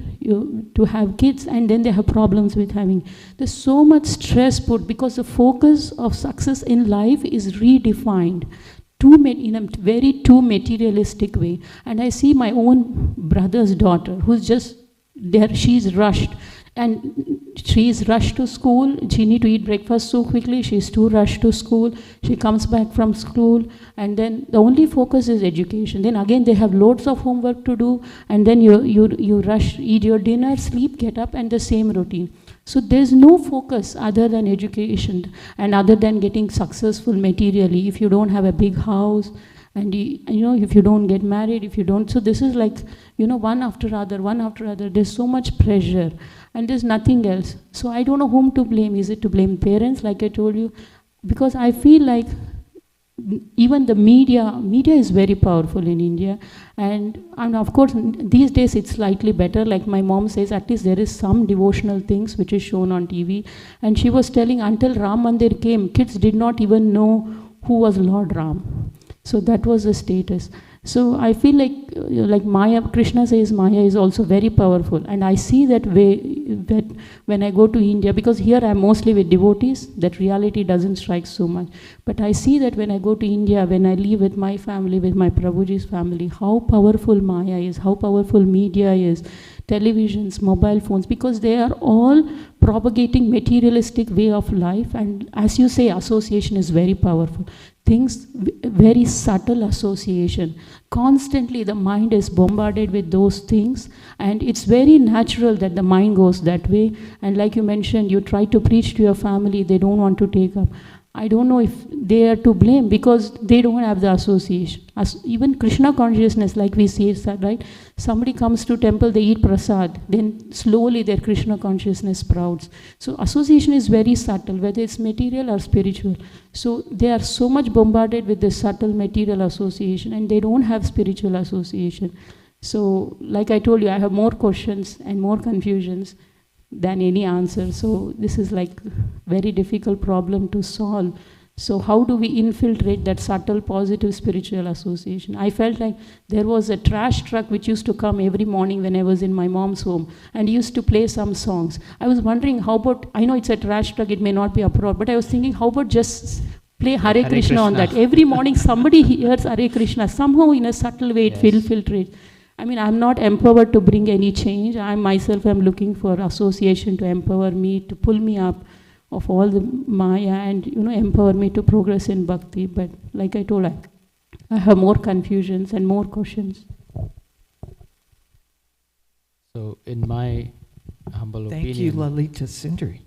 to have kids, and then they have problems with having. There's so much stress put because the focus of success in life is redefined in a very too materialistic way. And I see my own brother's daughter who's just there, she's rushed. And she's rushed to school. She need to eat breakfast so quickly. She's too rushed to school. She comes back from school, and then the only focus is education. Then again, they have loads of homework to do, and then you rush, eat your dinner, sleep, get up, and the same routine. So there's no focus other than education and other than getting successful materially. If you don't have a big house, and if you don't get married, if you don't, so this is like, one after other, there's so much pressure, and there's nothing else. So I don't know whom to blame. Is it to blame parents, like I told you? Because I feel like even the media is very powerful in India, and of course these days it's slightly better. Like my mom says, at least there is some devotional things which is shown on TV, and she was telling until Ram Mandir came, kids did not even know who was Lord Ram. So that was the status. So I feel like Maya, Krishna says Maya is also very powerful. And I see that when I go to India, because here I'm mostly with devotees, that reality doesn't strike so much. But I see that when I go to India, when I live with my family, with my Prabhuji's family, how powerful Maya is, how powerful media is, televisions, mobile phones, because they are all propagating materialistic way of life. And as you say, association is very powerful. Things, very subtle association. Constantly the mind is bombarded with those things, and it's very natural that the mind goes that way. And like you mentioned, you try to preach to your family, they don't want to take up. I don't know if they are to blame because they don't have the association. Even Krishna consciousness, like we say, right? Somebody comes to temple, they eat prasad, then slowly their Krishna consciousness sprouts. So association is very subtle, whether it's material or spiritual. So they are so much bombarded with this subtle material association, and they don't have spiritual association. So like I told you, I have more questions and more confusions than any answer. So this is like very difficult problem to solve. So how do we infiltrate that subtle positive spiritual association? I felt like there was a trash truck which used to come every morning when I was in my mom's home and used to play some songs. I was wondering how about, I know it's a trash truck, it may not be appropriate, but I was thinking how about just play Hare Krishna on that. Every morning somebody hears Hare Krishna, somehow in a subtle way it infiltrates. I mean, I'm not empowered to bring any change. I myself am looking for association to empower me, to pull me up of all the Maya and, empower me to progress in bhakti. But like I told, I have more confusions and more questions. So in my humble opinion... Thank you, Lalita Sindri.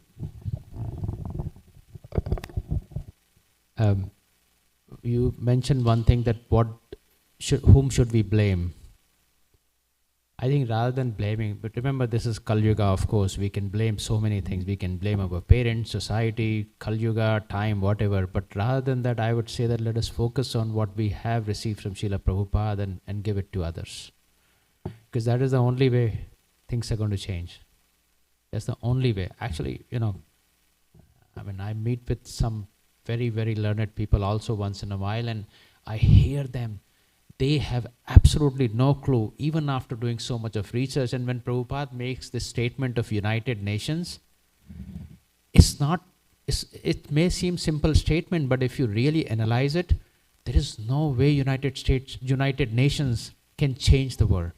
You mentioned one thing that whom should we blame? I think rather than blaming, but remember this is Kali Yuga, of course, we can blame so many things. We can blame our parents, society, Kali Yuga, time, whatever. But rather than that, I would say that let us focus on what we have received from Srila Prabhupada and give it to others. Because that is the only way things are going to change. That's the only way. Actually, I meet with some very, very learned people also once in a while, and I hear them. They have absolutely no clue, even after doing so much of research. And when Prabhupada makes this statement of United Nations, it may seem simple statement, but if you really analyze it, there is no way United Nations can change the world.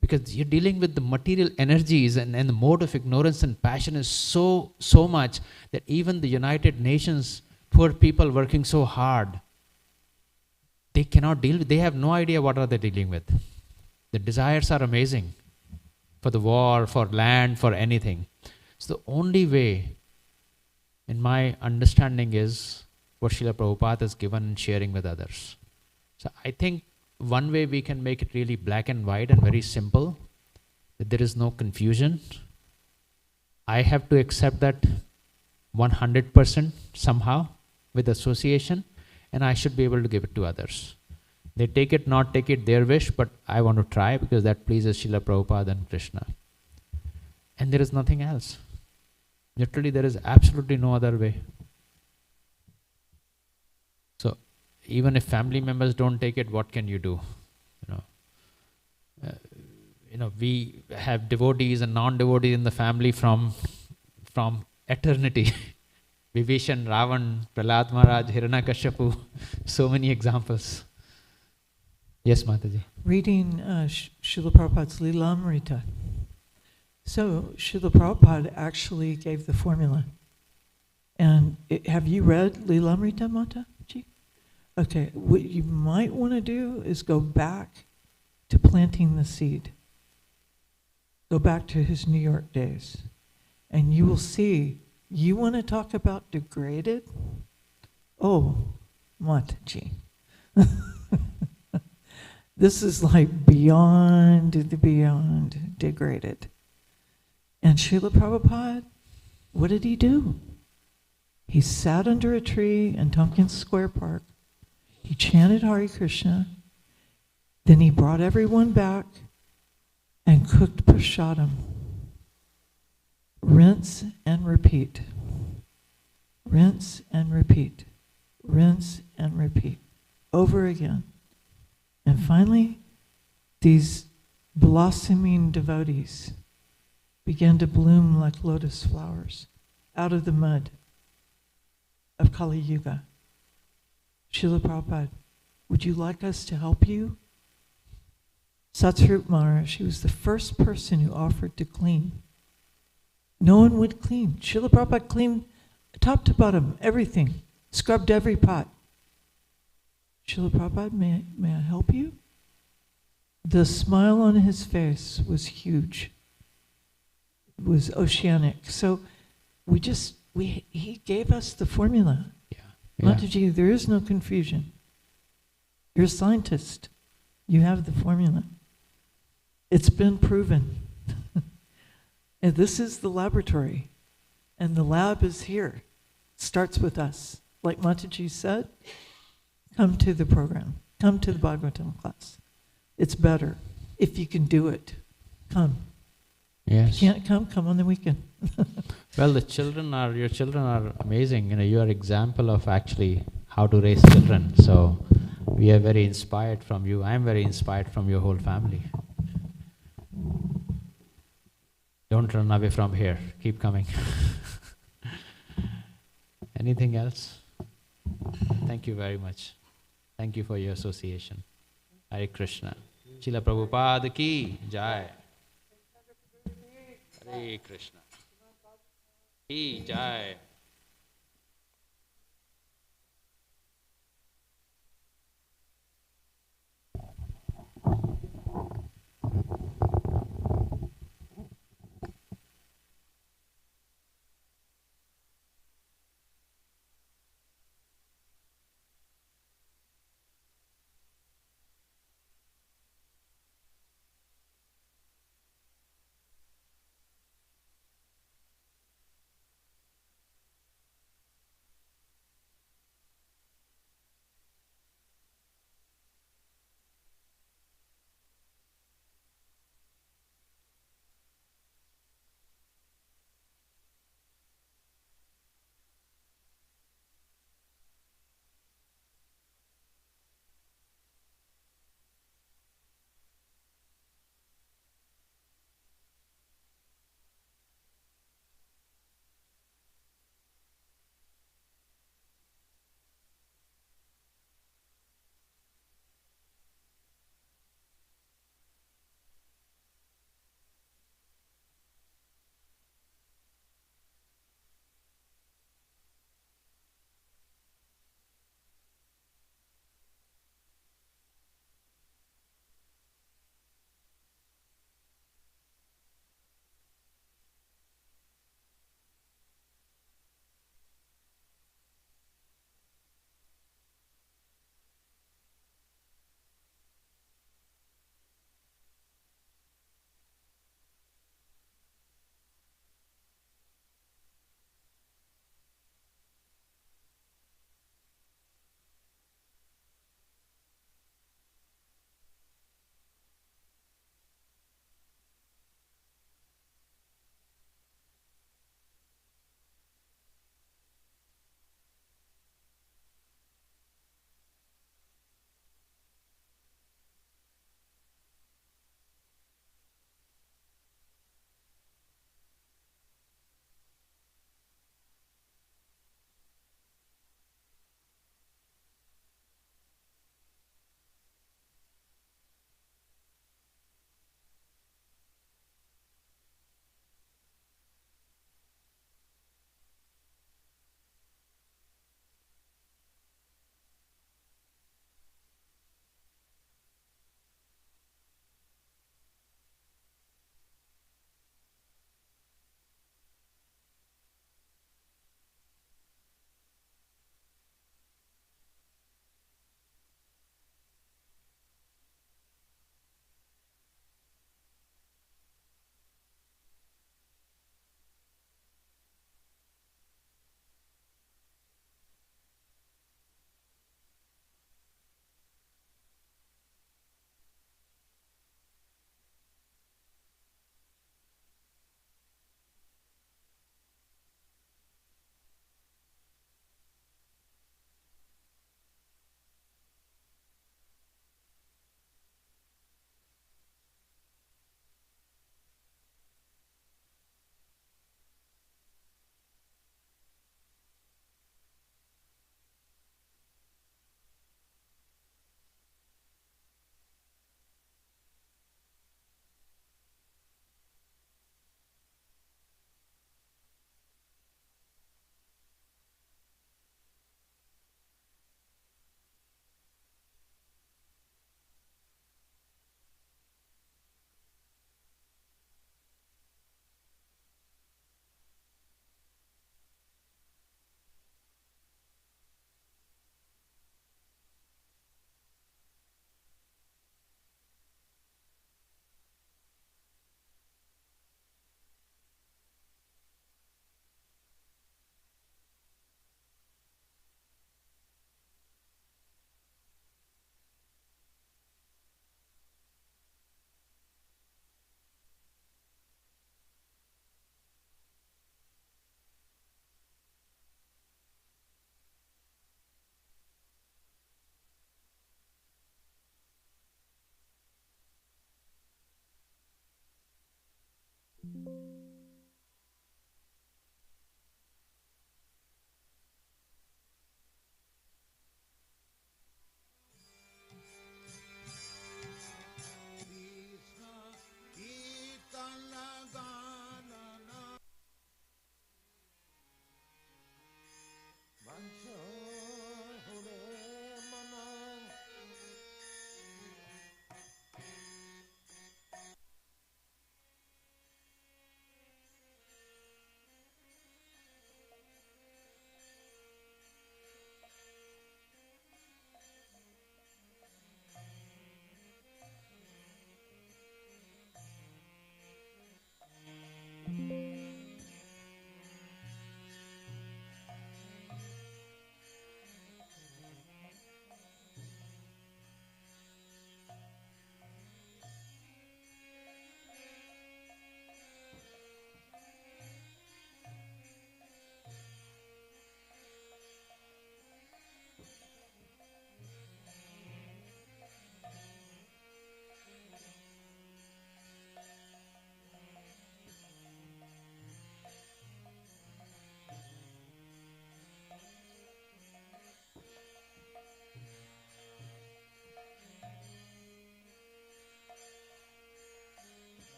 Because you're dealing with the material energies and the mode of ignorance and passion is so much that even the United Nations, poor people working so hard, they cannot deal with, they have no idea what are they dealing with. The desires are amazing for the war, for land, for anything. So the only way, in my understanding, is what Srila Prabhupada has given and sharing with others. So I think one way we can make it really black and white and very simple, that there is no confusion. I have to accept that 100% somehow with association, and I should be able to give it to others. They take it, not take it, their wish, but I want to try because that pleases Srila Prabhupada and Krishna. And there is nothing else. Literally, there is absolutely no other way. So, even if family members don't take it, what can you do? We have devotees and non-devotees in the family from eternity. Vibhishan, Ravan, Prahlad Maharaj, Hiranyakashipu, so many examples. Yes, Mataji. Reading Srila Prabhupada's Lilamrita. So Srila Prabhupada actually gave the formula. And have you read Lilamrita, Mataji? Okay, what you might want to do is go back to planting the seed. Go back to his New York days. And you will see. You want to talk about degraded? Oh, Mataji. This is like beyond degraded. And Srila Prabhupada, what did he do? He sat under a tree in Tompkins Square Park. He chanted Hare Krishna. Then he brought everyone back and cooked prasadam. Rinse and repeat. Rinse and repeat. Rinse and repeat. Over again. And finally, these blossoming devotees began to bloom like lotus flowers out of the mud of Kali Yuga. Srila Prabhupada, would you like us to help you? Satsvarup Maharaj, she was the first person who offered to clean. No one would clean. Srila Prabhupada cleaned top to bottom, everything, scrubbed every pot. Srila Prabhupada, may I help you? The smile on his face was huge. It was oceanic. So we just He gave us the formula. Yeah. Yeah. Mataji, there is no confusion. You're a scientist. You have the formula. It's been proven. And this is the laboratory. And the lab is here. It starts with us. Like Mataji said, come to the program. Come to the Bhagavatam class. It's better. If you can do it, come. Yes. If you can't come, come on the weekend. Well, your children are amazing. You are example of actually how to raise children. So we are very inspired from you. I am very inspired from your whole family. Don't run away from here. Keep coming. Anything else? Thank you very much. Thank you for your association. Hare Krishna. Srila Prabhupada ki jai. Hare Krishna. Ki jai.